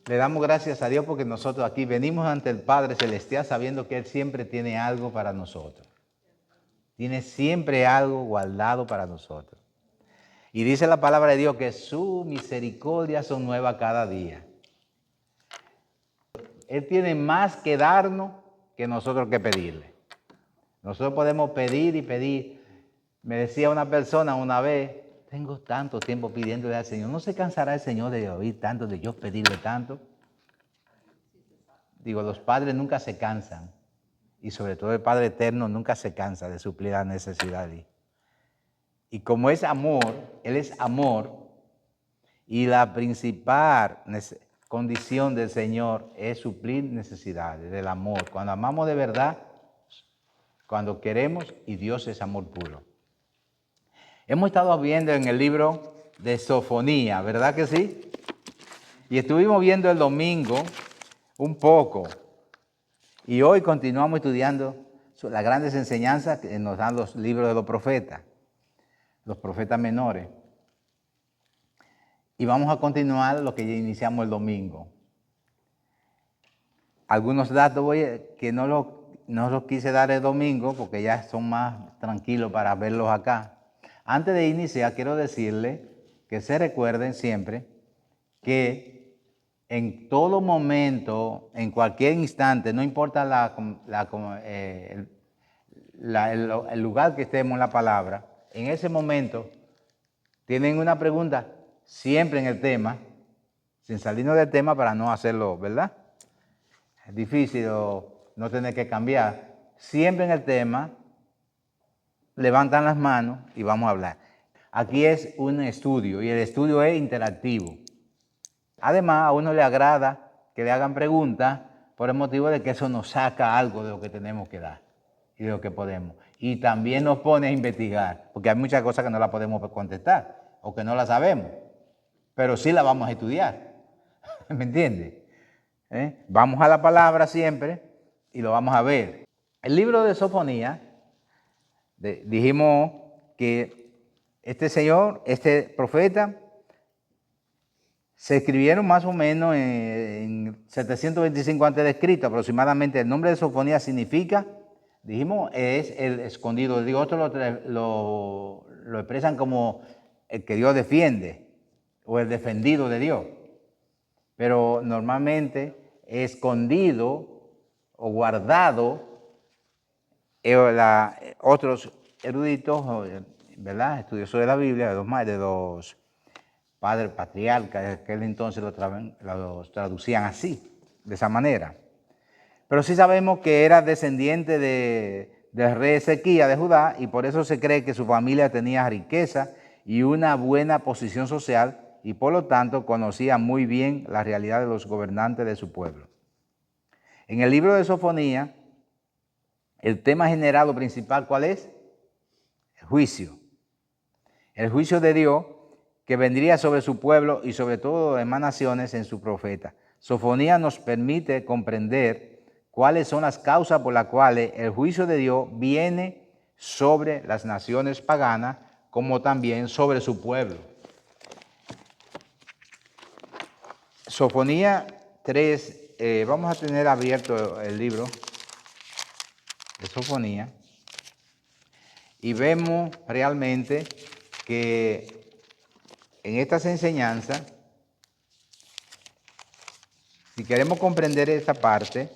Le damos gracias a Dios porque nosotros aquí venimos ante el Padre Celestial sabiendo que Él siempre tiene algo para nosotros. Tiene siempre algo guardado para nosotros. Y dice la palabra de Dios que su misericordia son nuevas cada día. Él tiene más que darnos que nosotros que pedirle. Nosotros podemos pedir y pedir. Me decía una persona una vez, tengo tanto tiempo pidiéndole al Señor. ¿No se cansará el Señor de oír tanto, de yo pedirle tanto? Digo, los padres nunca se cansan. Y sobre todo el Padre Eterno nunca se cansa de suplir la necesidad. Y como es amor, Él es amor. Y la principal condición del Señor es suplir necesidades, del amor. Cuando amamos de verdad, cuando queremos, y Dios es amor puro. Hemos estado viendo en el libro de Sofonía, ¿verdad que sí? Y estuvimos viendo el domingo un poco. Y hoy continuamos estudiando las grandes enseñanzas que nos dan los libros de los profetas menores. Y vamos a continuar lo que ya iniciamos el domingo. Algunos datos que no los quise dar el domingo porque ya son más tranquilos para verlos acá. Antes de iniciar, quiero decirles que se recuerden siempre que en todo momento, en cualquier instante, no importa el lugar que estemos en la palabra, en ese momento tienen una pregunta siempre en el tema, sin salirnos del tema para no hacerlo, ¿verdad? Es difícil no tener que cambiar. Siempre en el tema, levantan las manos y vamos a hablar. Aquí es un estudio y el estudio es interactivo. Además, a uno le agrada que le hagan preguntas por el motivo de que eso nos saca algo de lo que tenemos que dar y de lo que podemos. Y también nos pone a investigar, porque hay muchas cosas que no las podemos contestar o que no las sabemos, pero sí las vamos a estudiar. ¿Me entiende? Vamos a la palabra siempre y lo vamos a ver. El libro de Sofonía, dijimos que este profeta, se escribieron más o menos en 725 a.C. aproximadamente. El nombre de Sofonía significa, dijimos, es el escondido. Digo, otros lo expresan como el que Dios defiende o el defendido de Dios. Pero normalmente escondido o guardado, otros eruditos, ¿verdad?, estudiosos de la Biblia, de los padres patriarcas de aquel entonces los traducían así, de esa manera. Pero sí sabemos que era descendiente del rey Ezequías de Judá y por eso se cree que su familia tenía riqueza y una buena posición social y por lo tanto conocía muy bien la realidad de los gobernantes de su pueblo. En el libro de Sofonía, el tema general o principal, ¿cuál es? El juicio. El juicio de Dios que vendría sobre su pueblo y sobre todo las demás naciones en su profeta. Sofonía nos permite comprender cuáles son las causas por las cuales el juicio de Dios viene sobre las naciones paganas, como también sobre su pueblo. Sofonía 3, vamos a tener abierto el libro de Sofonía y vemos realmente que en estas enseñanzas, si queremos comprender esta parte,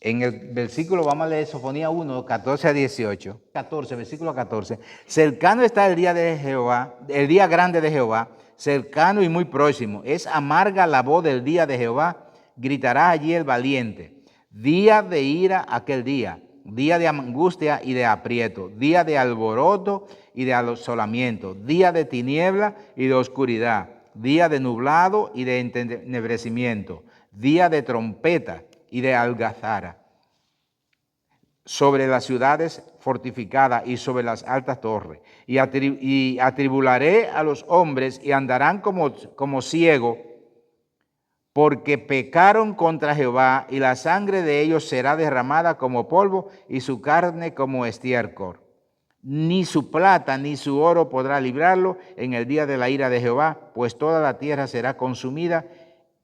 en el versículo, vamos a leer Sofonía 1, 14 a 18. 14, versículo 14. Cercano está el día de Jehová, el día grande de Jehová, cercano y muy próximo. Es amarga la voz del día de Jehová, gritará allí el valiente. Día de ira aquel día, día de angustia y de aprieto, día de alboroto y de asolamiento, día de tiniebla y de oscuridad, día de nublado y de entenebrecimiento, día de trompeta y de algazara, sobre las ciudades fortificadas y sobre las altas torres. Y atribularé a los hombres y andarán como ciegos, porque pecaron contra Jehová, y la sangre de ellos será derramada como polvo y su carne como estiércol. Ni su plata ni su oro podrá librarlo en el día de la ira de Jehová, pues toda la tierra será consumida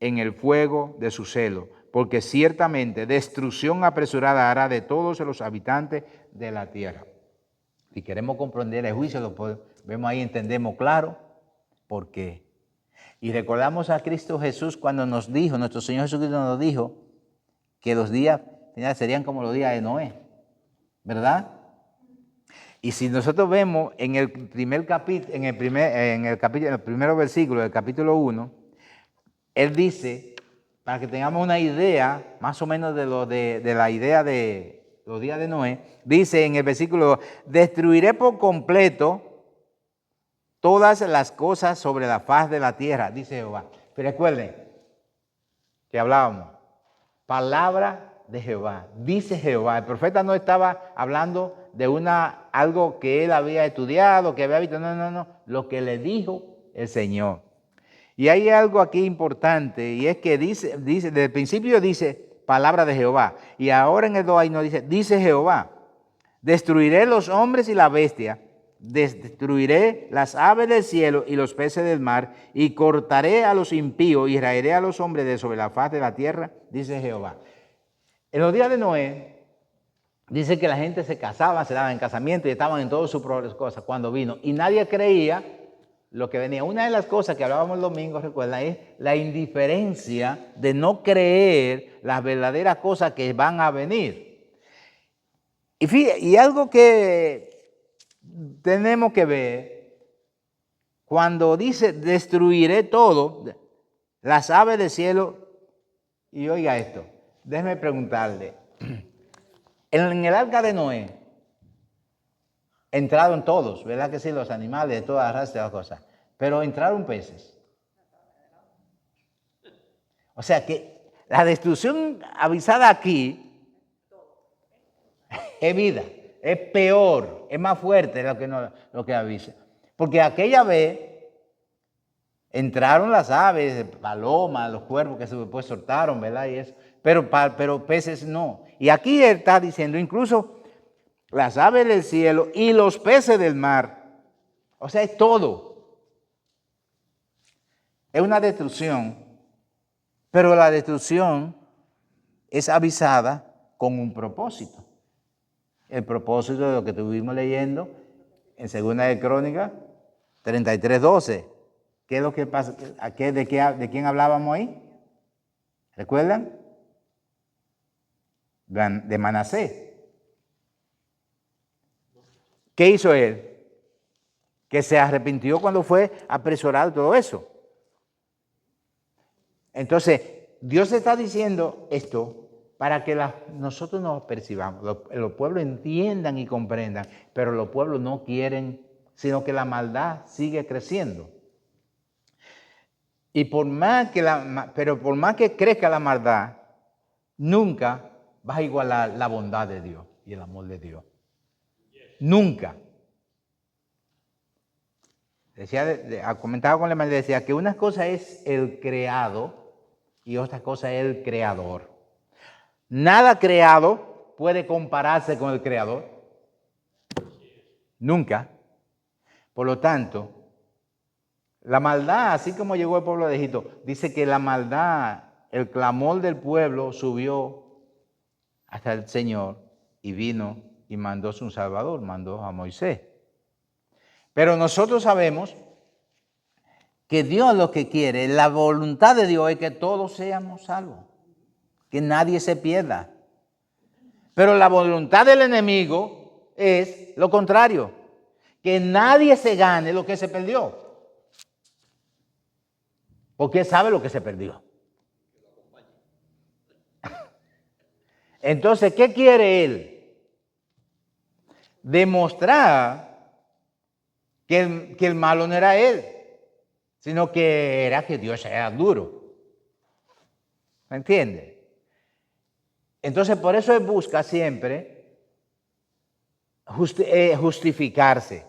en el fuego de su celo, porque ciertamente destrucción apresurada hará de todos los habitantes de la tierra. Si queremos comprender el juicio, vemos ahí, entendemos claro por qué. Y recordamos a Cristo Jesús cuando nos dijo, nuestro Señor Jesucristo nos dijo, que los días serían como los días de Noé, ¿verdad? Y si nosotros vemos en el primer capítulo, en el primer versículo del capítulo 1, él dice, para que tengamos una idea, más o menos de la idea de los días de Noé, dice en el versículo 2, destruiré por completo todas las cosas sobre la faz de la tierra, dice Jehová. Pero recuerden que hablábamos, palabra de Jehová, dice Jehová. El profeta no estaba hablando de algo que él había estudiado, que había visto, no, lo que le dijo el Señor. Y hay algo aquí importante, y es que dice, desde el principio dice palabra de Jehová, y ahora en el 2 ahí nos dice Jehová, destruiré los hombres y la bestia, destruiré las aves del cielo y los peces del mar, y cortaré a los impíos y raeré a los hombres de sobre la faz de la tierra, dice Jehová. En los días de Noé, dice que la gente se casaba, se daba en casamiento y estaban en todas sus cosas cuando vino, y nadie creía lo que venía. Una de las cosas que hablábamos el domingo, recuerda, es la indiferencia de no creer las verdaderas cosas que van a venir. Y algo que tenemos que ver, cuando dice destruiré todo, las aves del cielo, y oiga esto, déjeme preguntarle, en el arca de Noé, entraron todos, ¿verdad que sí? Los animales, de todas las razas, de las cosas. Pero entraron peces. O sea que la destrucción avisada aquí es vida, es peor, es más fuerte de lo que avisa. Porque aquella vez entraron las aves, palomas, los cuervos que después soltaron, ¿verdad? Y eso. Pero peces no. Y aquí él está diciendo incluso las aves del cielo y los peces del mar. O sea, es todo. Es una destrucción, pero la destrucción es avisada con un propósito. El propósito de lo que estuvimos leyendo en Segunda de Crónicas 33:12. ¿Qué es lo que pasa? ¿De quién hablábamos ahí? ¿Recuerdan? De Manasés. ¿Qué hizo él? Que se arrepintió cuando fue apresurado todo eso. Entonces, Dios está diciendo esto para que nosotros nos percibamos, los pueblos entiendan y comprendan, pero los pueblos no quieren, sino que la maldad sigue creciendo. Y por más que crezca la maldad, nunca vas a igualar la bondad de Dios y el amor de Dios. Nunca. Comentaba con la hermana, decía que una cosa es el creado y otra cosa es el creador. Nada creado puede compararse con el creador. Nunca. Por lo tanto, la maldad, así como llegó el pueblo de Egipto, dice que la maldad, el clamor del pueblo subió hasta el Señor y vino y mandó un Salvador, mandó a Moisés. Pero nosotros sabemos que Dios lo que quiere, la voluntad de Dios es que todos seamos salvos, que nadie se pierda. Pero la voluntad del enemigo es lo contrario, que nadie se gane lo que se perdió. Porque él sabe lo que se perdió. Entonces, ¿qué quiere él? Demostrar que el malo no era él, sino que era que Dios era duro. ¿Me entiende? Entonces, por eso él busca siempre justificarse.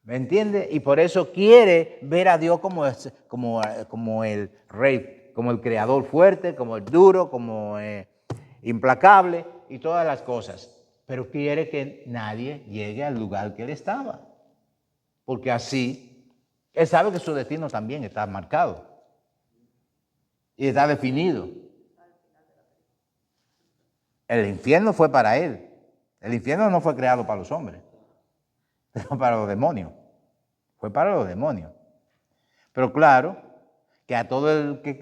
¿Me entiende? Y por eso quiere ver a Dios como el rey, como el creador fuerte, como el duro, como implacable y todas las cosas. Pero quiere que nadie llegue al lugar que él estaba. Porque así, él sabe que su destino también está marcado. Y está definido. El infierno fue para él. El infierno no fue creado para los hombres, sino para los demonios. Fue para los demonios. Pero claro, que a todo el que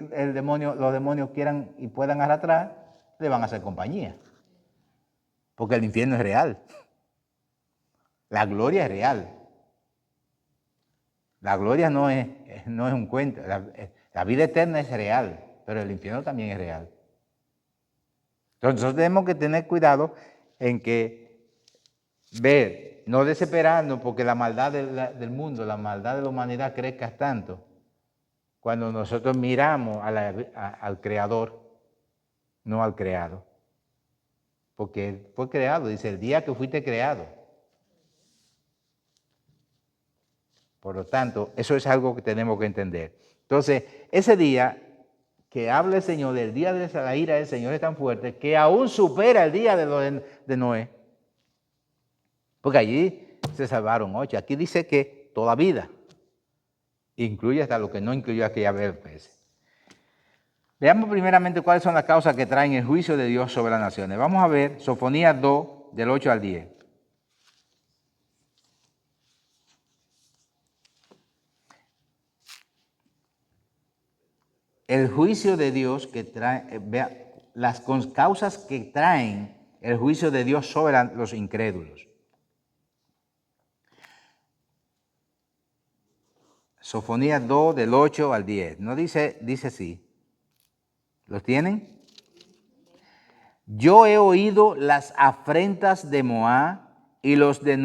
los demonios quieran y puedan arrastrar, le van a hacer compañía. Porque el infierno es real. La gloria es real. La gloria no es un cuento. La vida eterna es real, pero el infierno también es real. Entonces nosotros tenemos que tener cuidado en que ver, no desesperarnos porque la maldad del mundo, la maldad de la humanidad crezca tanto. Cuando nosotros miramos al Creador, no al creado. Porque Él fue creado, dice, el día que fuiste creado. Por lo tanto, eso es algo que tenemos que entender. Entonces, ese día que habla el Señor, del día de la ira del Señor es tan fuerte que aún supera el día de Noé. Porque allí se salvaron 8. Aquí dice que toda vida. Incluye hasta lo que no incluyó aquella vez. Veamos primeramente cuáles son las causas que traen el juicio de Dios sobre las naciones. Vamos a ver Sofonías 2, del 8 al 10. El juicio de Dios que trae, vea, las causas que traen el juicio de Dios sobre los incrédulos. Sofonías 2, del 8 al 10. No dice así. ¿Los tienen? Yo he oído las afrentas de Moab y los de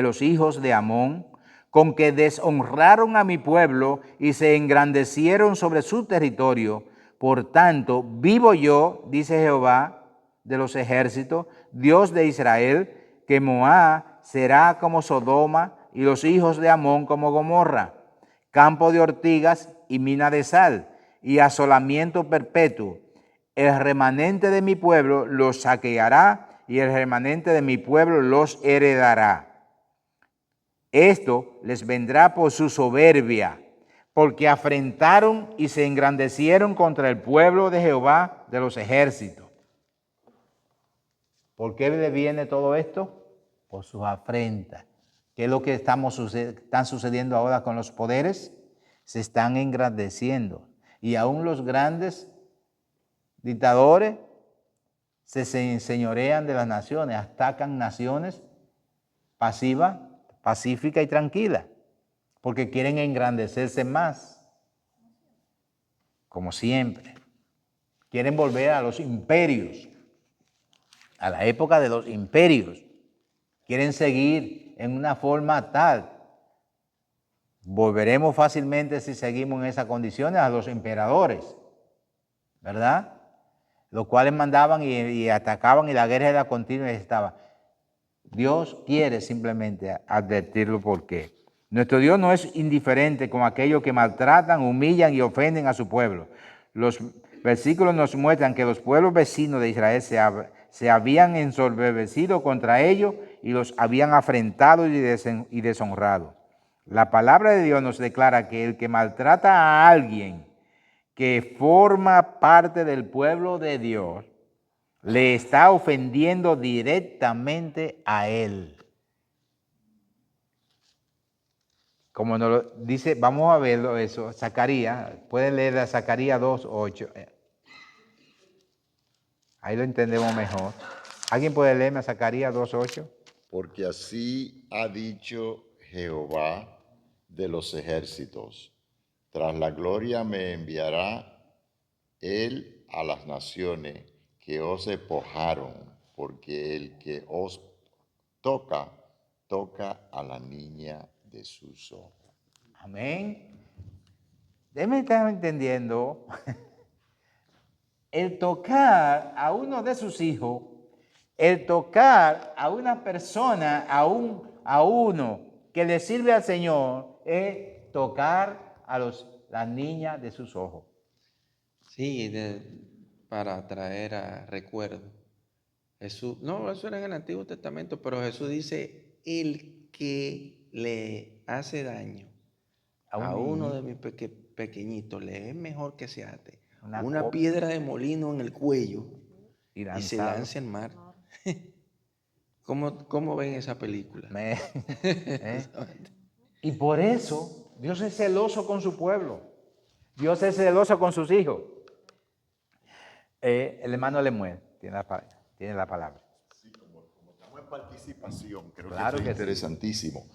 los hijos de Amón, con que deshonraron a mi pueblo y se engrandecieron sobre su territorio. Por tanto, vivo yo, dice Jehová de los ejércitos, Dios de Israel, que Moab será como Sodoma y los hijos de Amón como Gomorra, campo de ortigas y mina de sal, y asolamiento perpetuo. El remanente de mi pueblo los saqueará y el remanente de mi pueblo los heredará. Esto les vendrá por su soberbia, porque afrentaron y se engrandecieron contra el pueblo de Jehová de los ejércitos. ¿Por qué le viene todo esto? Por sus afrentas. ¿Qué es lo que están sucediendo ahora con los poderes? Se están engrandeciendo. Y aún los grandes dictadores se enseñorean de las naciones, atacan naciones pacífica y tranquila, porque quieren engrandecerse más, como siempre. Quieren volver a los imperios, a la época de los imperios. Quieren seguir en una forma tal. Volveremos fácilmente, si seguimos en esas condiciones, a los emperadores, ¿verdad? Los cuales mandaban y atacaban y la guerra era continua y estaba. Dios quiere simplemente advertirlo porque nuestro Dios no es indiferente con aquellos que maltratan, humillan y ofenden a su pueblo. Los versículos nos muestran que los pueblos vecinos de Israel se habían ensoberbecido contra ellos y los habían afrentado y deshonrado. La palabra de Dios nos declara que el que maltrata a alguien que forma parte del pueblo de Dios, le está ofendiendo directamente a él. Como nos lo dice, vamos a verlo eso, Zacarías, pueden leer a Zacarías 2:8. Ahí lo entendemos mejor. ¿Alguien puede leerme a Zacarías 2:8? Porque así ha dicho Jehová de los ejércitos: tras la gloria me enviará él a las naciones que os despojaron, porque el que os toca, toca a la niña de sus ojos. Amén. Déjenme estar entendiendo. El tocar a uno de sus hijos, el tocar a una persona, a uno que le sirve al Señor, es tocar a las niñas de sus ojos. Sí, para traer a recuerdo. Jesús, no, eso era en el Antiguo Testamento, pero Jesús dice, el que le hace daño a uno de mis pequeñito le es mejor que se ate Una una copa. piedra de molino en el cuello Y y se lanzado. lance al mar. ¿Cómo ven esa película? ¿Eh? Y por eso Dios es celoso con su pueblo. Dios es celoso con sus hijos. El hermano Lemuel tiene la palabra. Sí, como estamos en participación, creo Claro que que esto sí. es interesantísimo.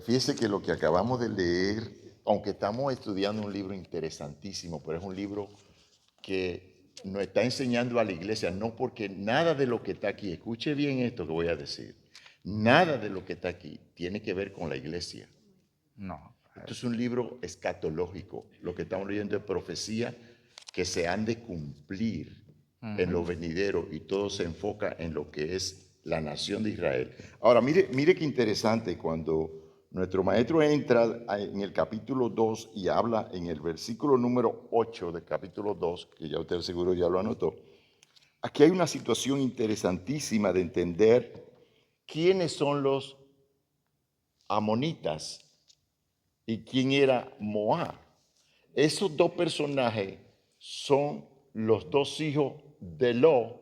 Fíjese que lo que acabamos de leer, aunque estamos estudiando un libro interesantísimo, pero es un libro que nos está enseñando a la iglesia, no porque nada de lo que está aquí, escuche bien esto que voy a decir, nada de lo que está aquí tiene que ver con la iglesia. No. Esto es un libro escatológico. Lo que estamos leyendo es profecía que se han de cumplir en lo venidero y todo se enfoca en lo que es la nación de Israel. Ahora, mire qué interesante cuando nuestro maestro entra en el capítulo 2 y habla en el versículo número 8 del capítulo 2, que ya usted seguro ya lo anotó. Aquí hay una situación interesantísima de entender quiénes son los amonitas y quién era Moab. Esos dos personajes son los dos hijos de Lot,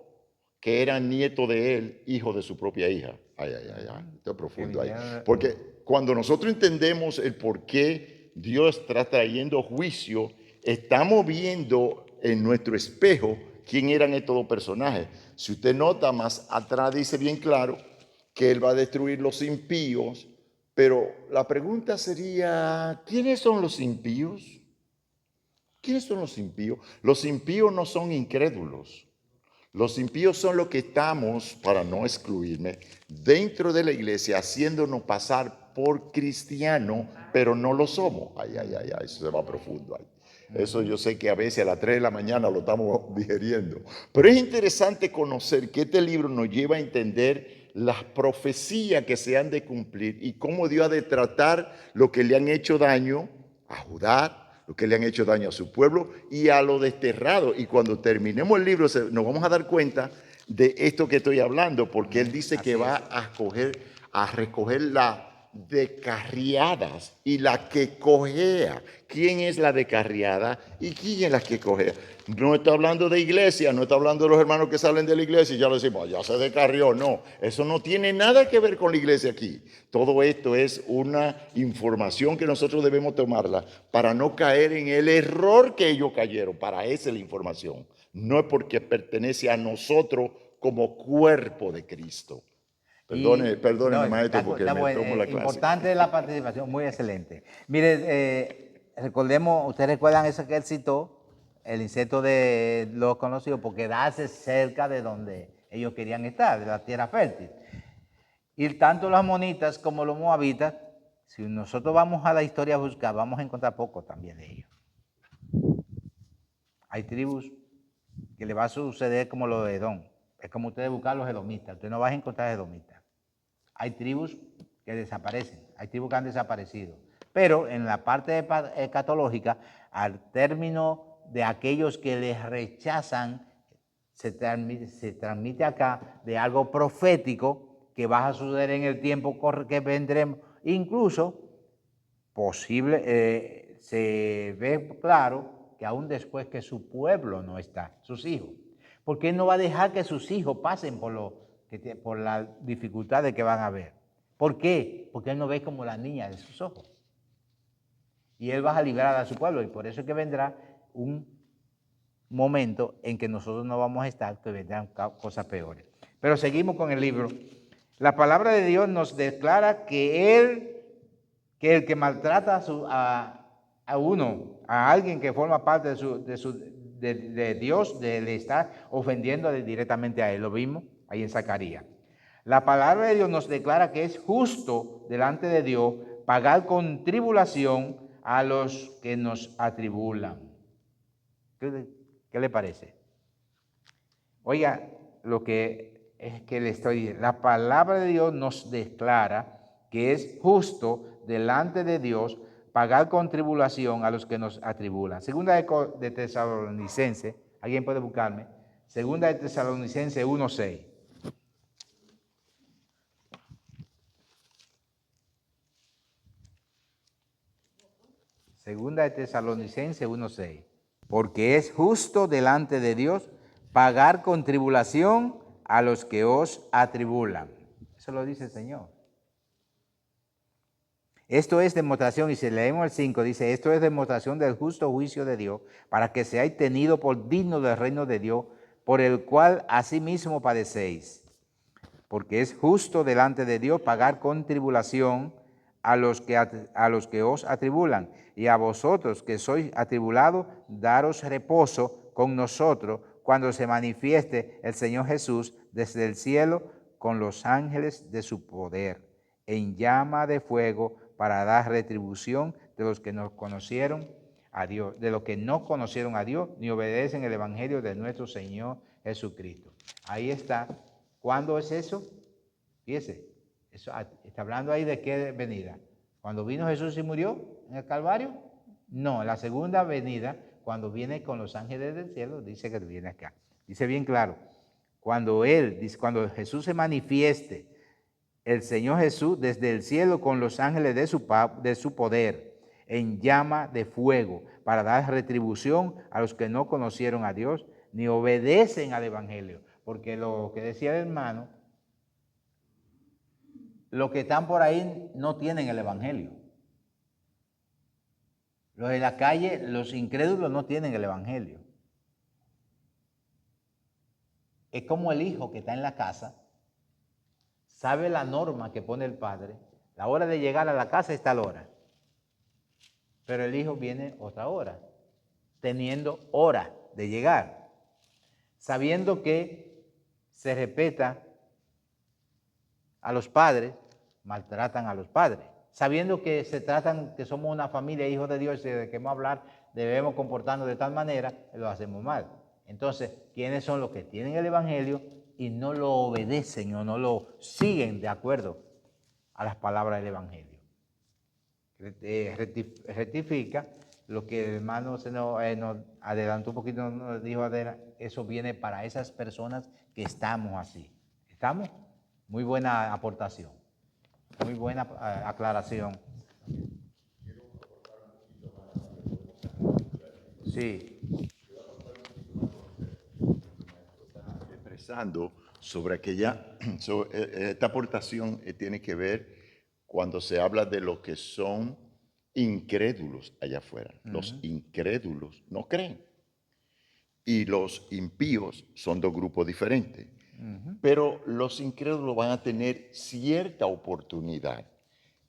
que eran nietos de él, hijo de su propia hija. Ay, ay, ay, ay, esto es profundo ahí. Porque cuando nosotros entendemos el por qué Dios está trayendo juicio, estamos viendo en nuestro espejo quién eran estos dos personajes. Si usted nota más atrás, dice bien claro que él va a destruir los impíos, pero la pregunta sería, ¿quiénes son los impíos? ¿Quiénes son los impíos? Los impíos no son incrédulos. Los impíos son los que estamos, para no excluirme, dentro de la iglesia haciéndonos pasar por cristianos, pero no lo somos. Ay, ay, ay, ay, eso se va profundo ahí. Eso yo sé que a veces a las 3 de la mañana lo estamos digeriendo. Pero es interesante conocer que este libro nos lleva a entender las profecías que se han de cumplir y cómo Dios ha de tratar lo que le han hecho daño a Judá, lo que le han hecho daño a su pueblo y a lo desterrado. Y cuando terminemos el libro nos vamos a dar cuenta de esto que estoy hablando, porque él dice que va a recoger la descarriadas y la que cojea. ¿Quién es la descarriada y quién es la que cojea? No está hablando de iglesia, no está hablando de los hermanos que salen de la iglesia y ya le decimos, ya se descarrió. No, eso no tiene nada que ver con la iglesia aquí. Todo esto es una información que nosotros debemos tomarla para no caer en el error que ellos cayeron. Para esa es la información. No es porque pertenece a nosotros como cuerpo de Cristo. Perdóneme, maestro, porque está me bueno, tomo la clase. importante la participación, muy excelente. Mire, recordemos, ustedes recuerdan eso que él citó, el insecto de los conocidos, porque darse cerca de donde ellos querían estar, de la tierra fértil. Y tanto los amonitas como los moabitas, si nosotros vamos a la historia a buscar, vamos a encontrar poco también de ellos. Hay tribus que le va a suceder como lo de Edom. Es como ustedes buscan los edomitas, usted no va a encontrar edomitas. Hay tribus que desaparecen, hay tribus que han desaparecido. Pero en la parte escatológica, al término de aquellos que les rechazan, se transmite acá de algo profético que va a suceder en el tiempo que vendremos. Incluso se ve claro que aún después que su pueblo no está, sus hijos. Porque él no va a dejar que sus hijos pasen por las dificultades que van a ver. ¿Por qué? Porque él no ve como la niña de sus ojos. Y él va a librar a su pueblo. Y por eso es que vendrá un momento en que nosotros no vamos a estar, que vendrán cosas peores. Pero seguimos con el libro. La palabra de Dios nos declara que el que maltrata a uno, a alguien que forma parte de Dios, le está ofendiendo directamente a él. Lo vimos ahí en Zacarías. La palabra de Dios nos declara que es justo delante de Dios pagar con tribulación a los que nos atribulan. ¿Qué le parece? Oiga, lo que es que le estoy diciendo, la palabra de Dios nos declara que es justo delante de Dios pagar con tribulación a los que nos atribulan. Segunda de Tesalonicense, ¿alguien puede buscarme? Segunda de Tesalonicense 1:6. Segunda de Tesalonicenses 1:6. Porque es justo delante de Dios pagar con tribulación a los que os atribulan. Eso lo dice el Señor. Esto es demostración, y si leemos el 5, dice, esto es demostración del justo juicio de Dios, para que seáis tenidos por dignos del reino de Dios, por el cual asimismo padecéis. Porque es justo delante de Dios pagar con tribulación a los que os atribulan, y a vosotros que sois atribulados, daros reposo con nosotros cuando se manifieste el Señor Jesús desde el cielo con los ángeles de su poder, en llama de fuego, para dar retribución de los que no conocieron a Dios, de los que no conocieron a Dios ni obedecen el evangelio de nuestro Señor Jesucristo. Ahí está. ¿Cuándo es eso? Fíjese, eso está hablando ahí de qué venida. ¿Cuando vino Jesús y murió en el Calvario? No, la segunda venida, cuando viene con los ángeles del cielo, dice que viene acá. Dice bien claro, cuando Jesús se manifieste, el Señor Jesús desde el cielo con los ángeles de su poder, en llama de fuego, para dar retribución a los que no conocieron a Dios ni obedecen al evangelio. Porque lo que decía el hermano, los que están por ahí no tienen el evangelio. Los de la calle, los incrédulos no tienen el evangelio. Es como el hijo que está en la casa, sabe la norma que pone el padre, la hora de llegar a la casa está la hora, pero el hijo viene otra hora, teniendo hora de llegar, sabiendo que se respeta a los padres, maltratan a los padres, sabiendo que se tratan, que somos una familia, hijos de Dios, y de que queremos hablar, debemos comportarnos de tal manera, lo hacemos mal. Entonces, ¿quiénes son los que tienen el evangelio y no lo obedecen o no lo siguen de acuerdo a las palabras del evangelio? Rectifica lo que el hermano nos adelantó un poquito, nos dijo, eso viene para esas personas que estamos así. ¿Estamos? Muy buena aportación, muy buena aclaración. Sí. Expresando sobre aquella, esta aportación tiene que ver cuando se habla de los que son incrédulos allá afuera. Los incrédulos no creen. Y los impíos son dos grupos diferentes. Pero los incrédulos van a tener cierta oportunidad.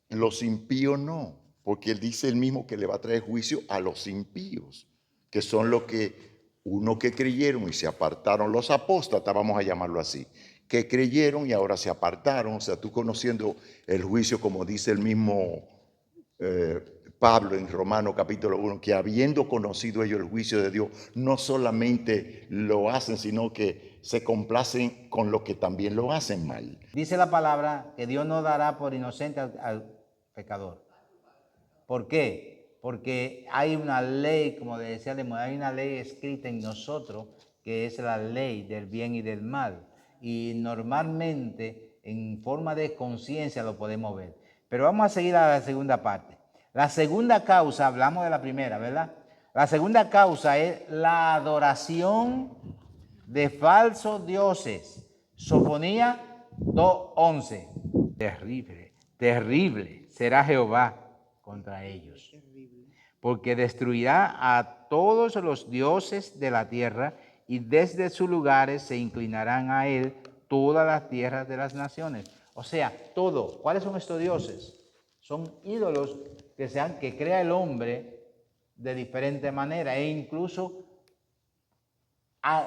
Los impíos no, porque él dice él mismo que le va a traer juicio a los impíos, que son los que, unos que creyeron y se apartaron, los apóstatas, vamos a llamarlo así, que creyeron y ahora se apartaron. O sea, tú conociendo el juicio, como dice el mismo Pablo en Romanos capítulo 1, que habiendo conocido ellos el juicio de Dios, no solamente lo hacen, sino que se complacen con lo que también lo hacen mal. Dice la palabra que Dios no dará por inocente al pecador. ¿Por qué? Porque hay una ley, como decía Lemuel, hay una ley escrita en nosotros que es la ley del bien y del mal. Y normalmente en forma de conciencia lo podemos ver. Pero vamos a seguir a la segunda parte. La segunda causa, hablamos de la primera, ¿verdad? La segunda causa es la adoración de falsos dioses. Sofonía 2:11. Terrible, terrible será Jehová contra ellos, porque destruirá a todos los dioses de la tierra y desde sus lugares se inclinarán a él todas las tierras de las naciones. O sea, todo. ¿Cuáles son estos dioses? Son ídolos que crea el hombre de diferente manera, e incluso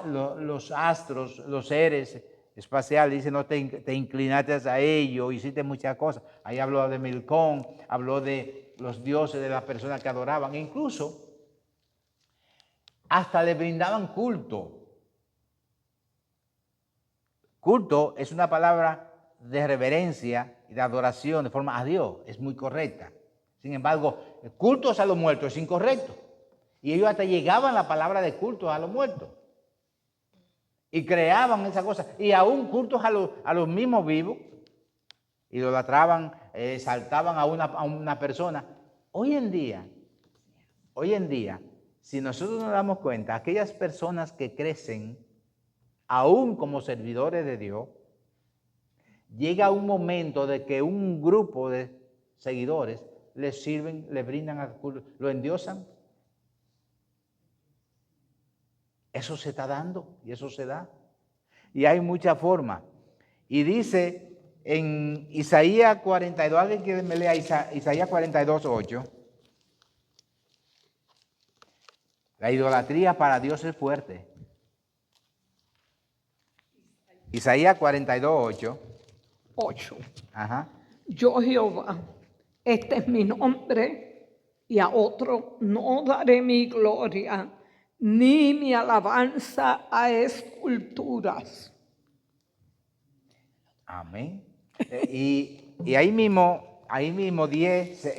los astros, los seres espaciales, dice, no te inclinaste a ello, hiciste muchas cosas. Ahí habló de Milcón, habló de los dioses, de las personas que adoraban, e incluso hasta le brindaban culto. Culto es una palabra de reverencia y de adoración de forma a Dios, es muy correcta. Sin embargo, cultos a los muertos es incorrecto. Y ellos hasta llegaban la palabra de cultos a los muertos. Y creaban esas cosas. Y aún cultos a los mismos vivos. Idolatraban, exaltaban a una persona. Hoy en día, hoy en día, si nosotros nos damos cuenta, aquellas personas que crecen, aún como servidores de Dios, llega un momento de que un grupo de seguidores les sirven, les brindan, lo endiosan. Eso se está dando y eso se da. Y hay muchas formas. Y dice en Isaías 42, alguien que me lea Isaías 42, 8. La idolatría para Dios es fuerte. Isaías 42, 8. 8. Ajá. Yo Jehová, este es mi nombre, y a otro no daré mi gloria, ni mi alabanza a esculturas. Amén. Y ahí mismo 10,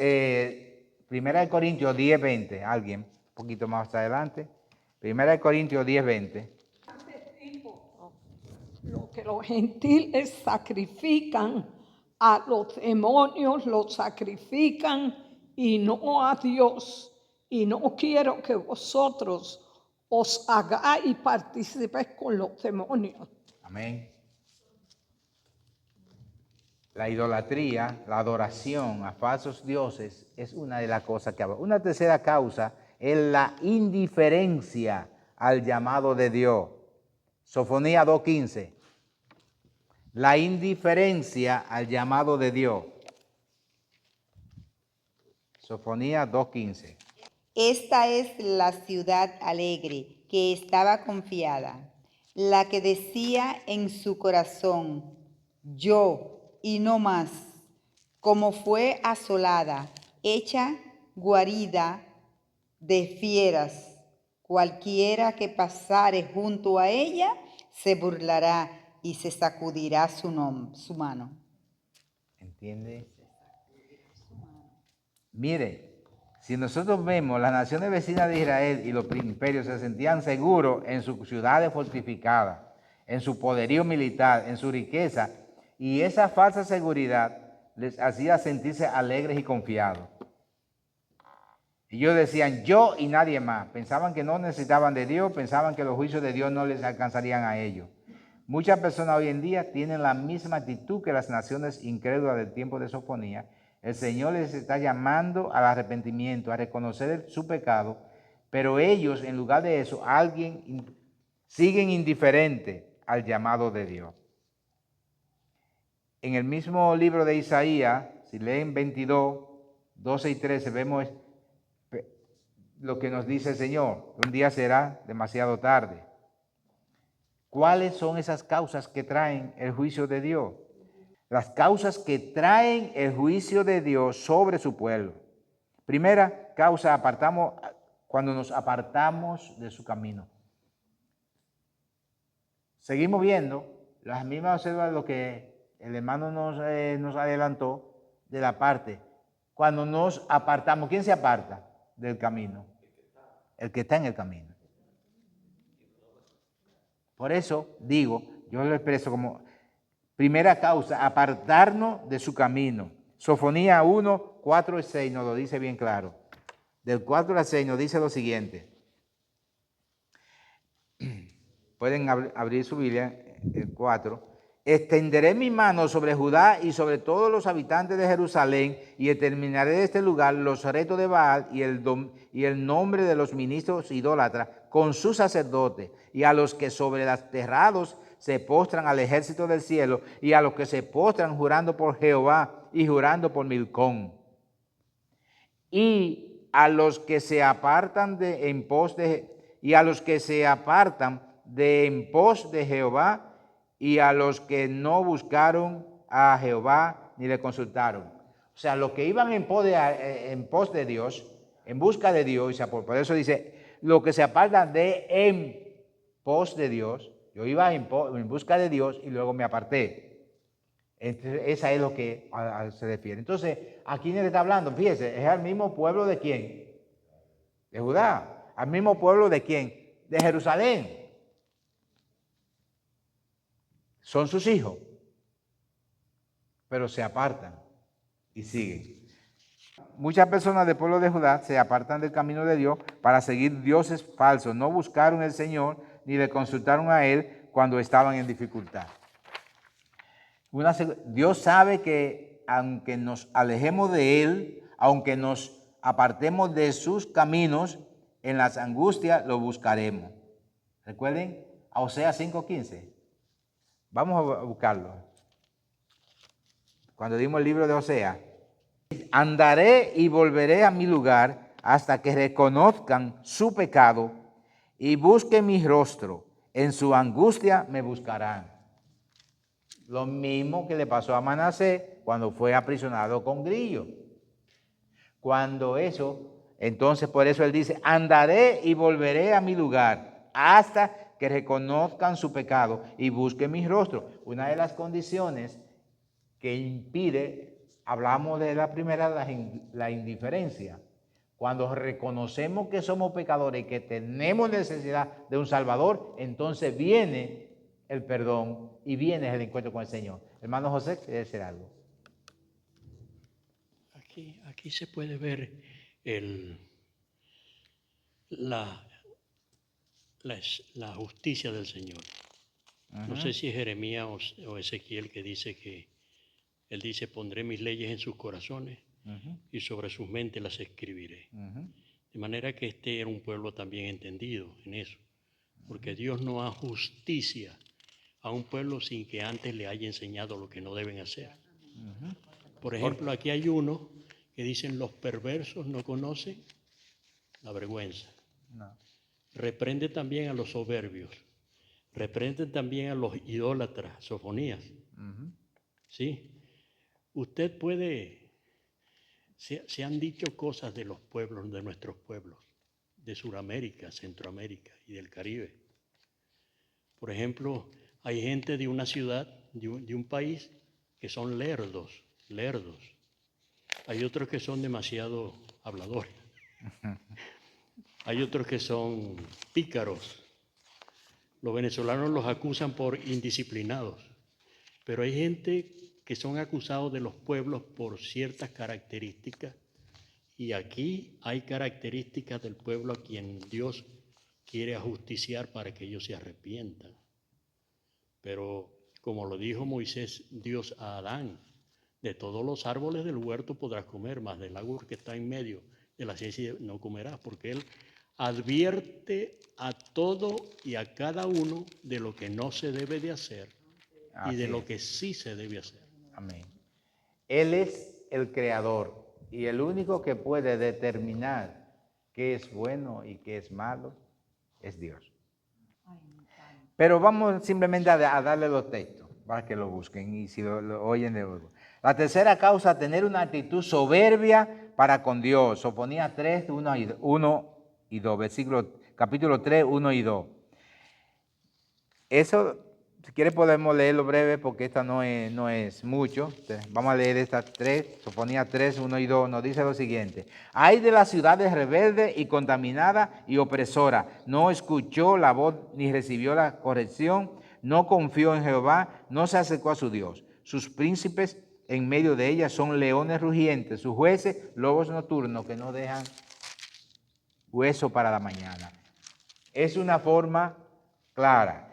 Primera de Corintios 10, 20. Alguien, un poquito más adelante. Primera de Corintios 10, 20. Lo que los gentiles sacrifican, a los demonios los sacrifican y no a Dios. Y no quiero que vosotros os hagáis y participéis con los demonios. Amén. La idolatría, la adoración a falsos dioses es una de las cosas que habla. Una tercera causa es la indiferencia al llamado de Dios. Sofonía 2:15. La indiferencia al llamado de Dios. Sofonía 2:15. Esta es la ciudad alegre que estaba confiada, la que decía en su corazón, yo y no más, como fue asolada, hecha guarida de fieras. Cualquiera que pasare junto a ella se burlará y se sacudirá su mano. ¿Entiende? Mire, si nosotros vemos las naciones vecinas de Israel y los imperios se sentían seguros en sus ciudades fortificadas, en su poderío militar, en su riqueza, y esa falsa seguridad les hacía sentirse alegres y confiados. Y ellos decían yo y nadie más. Pensaban que no necesitaban de Dios, pensaban que los juicios de Dios no les alcanzarían a ellos. Muchas personas hoy en día tienen la misma actitud que las naciones incrédulas del tiempo de Sofonía. El Señor les está llamando al arrepentimiento, a reconocer su pecado, pero ellos, en lugar de eso, siguen indiferentes al llamado de Dios. En el mismo libro de Isaías, si leen 22, 12 y 13, vemos lo que nos dice el Señor. Un día será demasiado tarde. ¿Cuáles son esas causas que traen el juicio de Dios? Las causas que traen el juicio de Dios sobre su pueblo. Primera causa, cuando nos apartamos de su camino. Seguimos viendo las mismas observaciones, lo que el hermano nos adelantó de la parte. Cuando nos apartamos, ¿quién se aparta del camino? El que está en el camino. Por eso digo, yo lo expreso como primera causa, apartarnos de su camino. Sofonía 1, 4 y 6 nos lo dice bien claro. Del 4 al 6 nos dice lo siguiente. Pueden abrir su Biblia, el 4. Extenderé mi mano sobre Judá y sobre todos los habitantes de Jerusalén y determinaré de este lugar los retos de Baal y el nombre de los ministros idólatras con sus sacerdotes y a los que sobre los terrados se postran al ejército del cielo y a los que se postran jurando por Jehová y jurando por Milcón. Y a los que se apartan en pos de Jehová y a los que no buscaron a Jehová ni le consultaron. O sea, los que iban en pos de Dios, en busca de Dios, por eso dice, los que se apartan en pos de Dios, yo iba en busca de Dios y luego me aparté. Entonces, esa es lo que se refiere. Entonces, ¿a quién le está hablando? Fíjese, es al mismo pueblo de quién? De Judá. Al mismo pueblo de quién? De Jerusalén. Son sus hijos, pero se apartan y siguen. Muchas personas del pueblo de Judá se apartan del camino de Dios para seguir dioses falsos. No buscaron el Señor ni le consultaron a Él cuando estaban en dificultad. Dios sabe que aunque nos alejemos de Él, aunque nos apartemos de sus caminos, en las angustias lo buscaremos. Recuerden a Oseas 5:15. Vamos a buscarlo. Cuando dimos el libro de Oseas. Andaré y volveré a mi lugar hasta que reconozcan su pecado y busquen mi rostro. En su angustia me buscarán. Lo mismo que le pasó a Manasés cuando fue aprisionado con grillo. Cuando eso, entonces por eso él dice, andaré y volveré a mi lugar hasta que reconozcan su pecado y busquen mi rostro. Una de las condiciones que impide, hablamos de la primera, la indiferencia. Cuando reconocemos que somos pecadores y que tenemos necesidad de un Salvador, entonces viene el perdón y viene el encuentro con el Señor. Hermano José, ¿quiere decir algo? Aquí se puede ver la justicia del Señor. No sé si es Jeremías o Ezequiel que dice que él dice, pondré mis leyes en sus corazones y sobre sus mentes las escribiré. De manera que este era un pueblo también entendido en eso, porque Dios no da justicia a un pueblo sin que antes le haya enseñado lo que no deben hacer. Por ejemplo, aquí hay uno que dicen, los perversos no conocen la vergüenza. No. Reprende también a los soberbios, reprende también a los idólatras, Sofonías. ¿Sí? Usted puede, se han dicho cosas de los pueblos, de nuestros pueblos, de Sudamérica, Centroamérica y del Caribe. Por ejemplo, hay gente de una ciudad, de un país, que son lerdos. Hay otros que son demasiado habladores. Hay otros que son pícaros. Los venezolanos los acusan por indisciplinados, pero hay gente que son acusados de los pueblos por ciertas características, y aquí hay características del pueblo a quien Dios quiere ajusticiar para que ellos se arrepientan. Pero como lo dijo Moisés, Dios a Adán, de todos los árboles del huerto podrás comer, mas del árbol que está en medio de la ciencia no comerás, porque Él advierte a todo y a cada uno de lo que no se debe de hacer y de lo que sí se debe hacer. Amén. Él es el creador y el único que puede determinar qué es bueno y qué es malo es Dios. Pero vamos simplemente a darle los textos para que lo busquen y si lo oyen de luego. La tercera causa, tener una actitud soberbia para con Dios. Sofonías 3, 1 y 2, capítulo 3, 1 y 2. Eso, si quiere podemos leerlo breve porque esta no es mucho. Vamos a leer estas tres, Sofonías 3, 1 y 2. Nos dice lo siguiente. Ay de las ciudades rebelde y contaminada y opresora. No escuchó la voz ni recibió la corrección. No confió en Jehová, no se acercó a su Dios. Sus príncipes en medio de ella son leones rugientes. Sus jueces, lobos nocturnos que no dejan hueso para la mañana. Es una forma clara.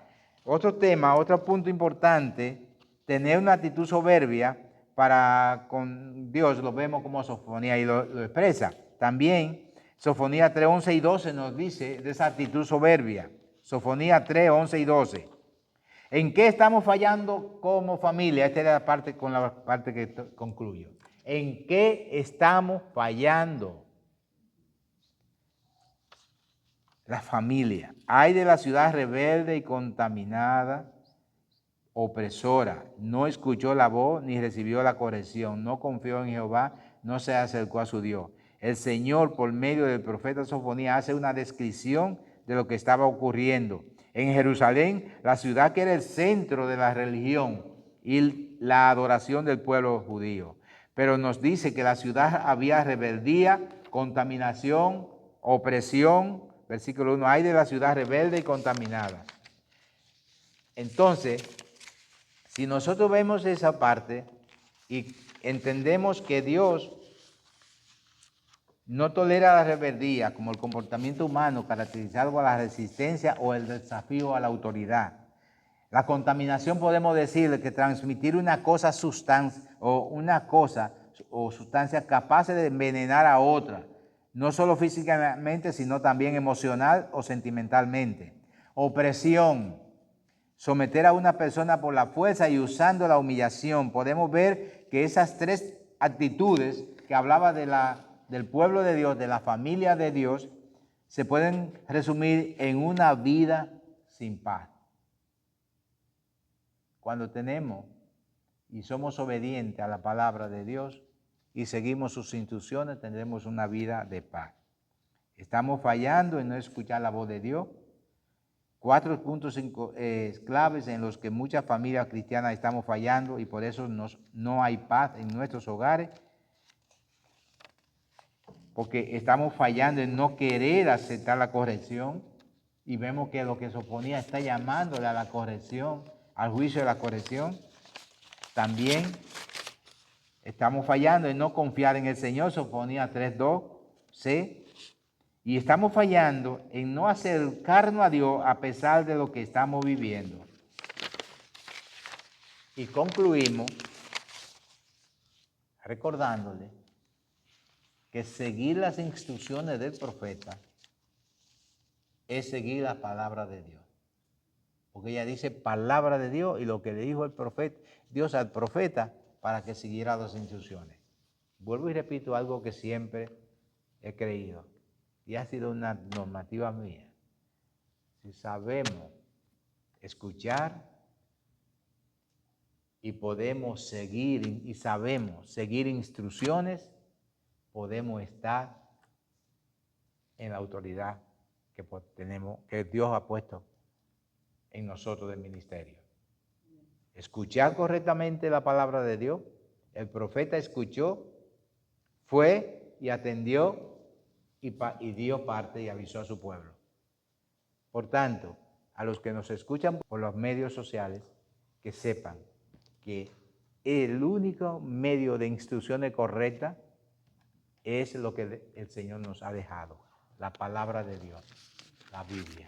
Otro tema, otro punto importante, tener una actitud soberbia para con Dios, lo vemos como Sofonía y lo expresa. También Sofonía 3, 11 y 12 nos dice de esa actitud soberbia. Sofonía 3, 11 y 12. ¿En qué estamos fallando como familia? Esta es la parte con la parte que concluyo. ¿En qué estamos fallando? La familia. Ay de la ciudad rebelde y contaminada, opresora. No escuchó la voz ni recibió la corrección. No confió en Jehová, no se acercó a su Dios. El Señor, por medio del profeta Sofonías, hace una descripción de lo que estaba ocurriendo. En Jerusalén, la ciudad que era el centro de la religión y la adoración del pueblo judío. Pero nos dice que la ciudad había rebeldía, contaminación, opresión. Versículo 1, ay de la ciudad rebelde y contaminada. Entonces, si nosotros vemos esa parte y entendemos que Dios No tolera la rebeldía como el comportamiento humano caracterizado por la resistencia o el desafío a la autoridad. La contaminación podemos decir que transmitir una cosa sustancia capaz de envenenar a otra, no solo físicamente, sino también emocional o sentimentalmente. Opresión, someter a una persona por la fuerza y usando la humillación. Podemos ver que esas tres actitudes que hablaba del pueblo de Dios, de la familia de Dios, se pueden resumir en una vida sin paz. Cuando tenemos y somos obedientes a la palabra de Dios y seguimos sus instrucciones, tendremos una vida de paz. Estamos fallando en no escuchar la voz de Dios. 4 puntos claves en los que muchas familias cristianas estamos fallando y por eso no hay paz en nuestros hogares, porque estamos fallando en no querer aceptar la corrección y vemos que lo que se oponía está llamándole a la corrección, al juicio de la corrección. También estamos fallando en no confiar en el Señor, Sofonías 3:2c. Y estamos fallando en no acercarnos a Dios a pesar de lo que estamos viviendo. Y concluimos recordándole que seguir las instrucciones del profeta es seguir la palabra de Dios. Porque ella dice palabra de Dios y lo que le dijo el profeta, Dios al profeta para que siguiera las instrucciones. Vuelvo y repito algo que siempre he creído y ha sido una normativa mía. Si sabemos escuchar y podemos seguir y sabemos seguir instrucciones, podemos estar en la autoridad que Dios ha puesto en nosotros del ministerio. Escuchar correctamente la palabra de Dios. El profeta escuchó, fue y atendió y dio parte y avisó a su pueblo. Por tanto, a los que nos escuchan por los medios sociales, que sepan que el único medio de instrucciones correcta es lo que el Señor nos ha dejado, la palabra de Dios, la Biblia.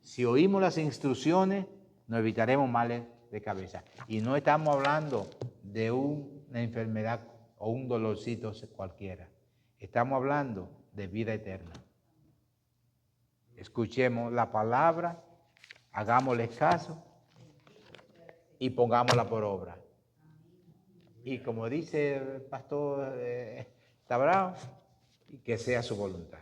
Si oímos las instrucciones, nos evitaremos males de cabeza. Y no estamos hablando de una enfermedad o un dolorcito cualquiera. Estamos hablando de vida eterna. Escuchemos la palabra, hagámosle caso y pongámosla por obra. Y como dice el pastor Tabrao, que sea su voluntad.